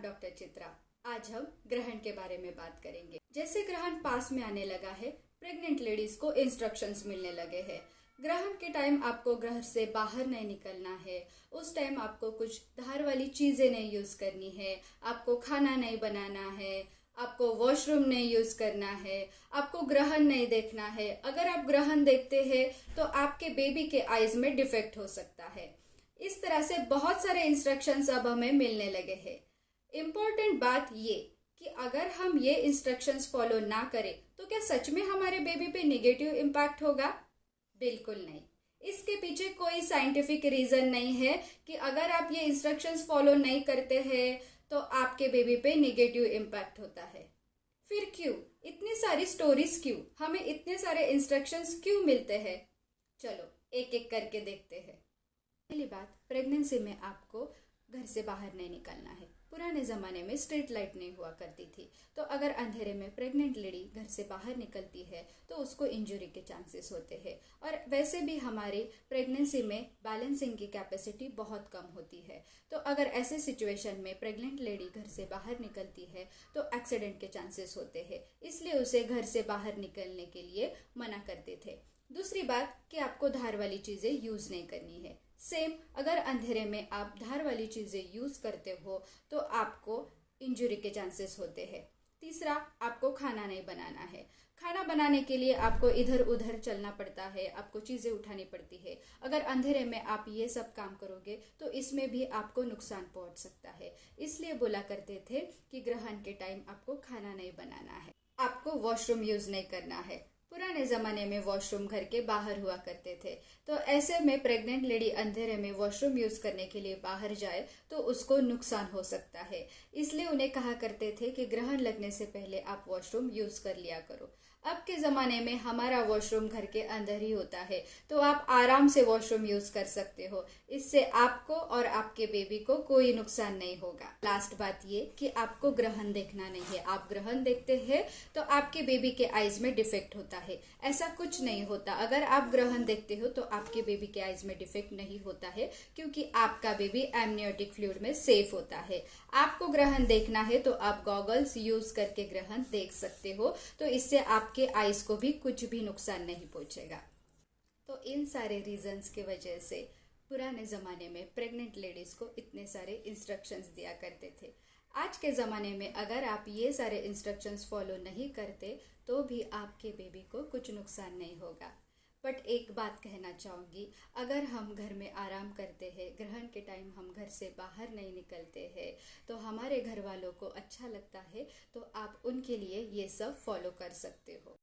नाम डॉक्टर चित्रा। आज हम ग्रहण के बारे में बात करेंगे। जैसे ग्रहण पास में आने लगा है, प्रेग्नेंट लेडीज को इंस्ट्रक्शंस मिलने लगे हैं। ग्रहण के टाइम आपको घर से बाहर नहीं निकलना है। उस टाइम आपको कुछ धार वाली चीजें नहीं यूज करनी है। आपको खाना नहीं बनाना है। आपको वॉशरूम नहीं यूज करना है। आपको ग्रहण नहीं देखना है। अगर आप ग्रहण देखते हैं तो आपके बेबी के आईज में डिफेक्ट हो सकता है। इस तरह से बहुत सारे इंस्ट्रक्शंस अब हमें मिलने लगे हैं। इम्पोर्टेंट बात ये कि अगर हम ये इंस्ट्रक्शंस फॉलो ना करें तो क्या सच में हमारे बेबी पे नेगेटिव इम्पैक्ट होगा? बिल्कुल नहीं। इसके पीछे कोई साइंटिफिक रीजन नहीं है कि अगर आप ये इंस्ट्रक्शंस फॉलो नहीं करते हैं तो आपके बेबी पे नेगेटिव इम्पैक्ट होता है। फिर क्यों इतनी सारी स्टोरीज, क्यों हमें इतने सारे इंस्ट्रक्शंस क्यों मिलते हैं? चलो एक एक करके देखते हैं। पहली बात, प्रेगनेंसी में आपको घर से बाहर नहीं निकलना है। पुराने ज़माने में स्ट्रीट लाइट नहीं हुआ करती थी, तो अगर अंधेरे में प्रेग्नेंट लेडी घर से बाहर निकलती है तो उसको इंजरी के चांसेस होते हैं। और वैसे भी हमारी प्रेगनेंसी में बैलेंसिंग की कैपेसिटी बहुत कम होती है, तो अगर ऐसे सिचुएशन में प्रेग्नेंट लेडी घर से बाहर निकलती है तो एक्सीडेंट के चांसेस होते हैं। इसलिए उसे घर से बाहर निकलने के लिए मना करते थे। दूसरी बात कि आपको धार वाली चीज़ें यूज़ नहीं करनी है। सेम, अगर अंधेरे में आप धार वाली चीज़ें यूज़ करते हो तो आपको इंजरी के चांसेस होते हैं। तीसरा, आपको खाना नहीं बनाना है। खाना बनाने के लिए आपको इधर उधर चलना पड़ता है, आपको चीज़ें उठानी पड़ती है। अगर अंधेरे में आप ये सब काम करोगे तो इसमें भी आपको नुकसान पहुंच सकता है। इसलिए बोला करते थे कि ग्रहण के टाइम आपको खाना नहीं बनाना है। आपको वॉशरूम यूज़ नहीं करना है। पुराने ज़माने में वॉशरूम घर के बाहर हुआ करते थे, तो ऐसे में प्रेग्नेंट लेडी अंधेरे में वॉशरूम यूज़ करने के लिए बाहर जाए तो उसको नुकसान हो सकता है। इसलिए उन्हें कहा करते थे कि ग्रहण लगने से पहले आप वॉशरूम यूज़ कर लिया करो। अब के ज़माने में हमारा वॉशरूम घर के अंदर ही होता है, तो आप आराम से वॉशरूम यूज़ कर सकते हो। इससे आपको और आपके बेबी को कोई नुकसान नहीं होगा। लास्ट बात ये कि आपको ग्रहण देखना नहीं है। आप ग्रहण देखते हैं तो आपके बेबी के आईज में डिफेक्ट होता है। ऐसा कुछ नहीं होता। अगर आप ग्रहण देखते हो तो आपके बेबी के आईज में डिफेक्ट नहीं होता है, क्योंकि आपका बेबी एमनियोटिक फ्लूइड में सेफ होता है। आपको ग्रहण देखना है तो आप गॉगल्स यूज करके ग्रहण देख सकते हो, तो इससे आपके आईज को भी कुछ भी नुकसान नहीं पहुंचेगा। तो इन सारे रीजंस की वजह से पुराने ज़माने में प्रेग्नेंट लेडीज़ को इतने सारे इंस्ट्रक्शंस दिया करते थे। आज के ज़माने में अगर आप ये सारे इंस्ट्रक्शंस फॉलो नहीं करते तो भी आपके बेबी को कुछ नुकसान नहीं होगा। बट एक बात कहना चाहूँगी, अगर हम घर में आराम करते हैं, ग्रहण के टाइम हम घर से बाहर नहीं निकलते हैं, तो हमारे घर वालों को अच्छा लगता है, तो आप उनके लिए ये सब फॉलो कर सकते हो।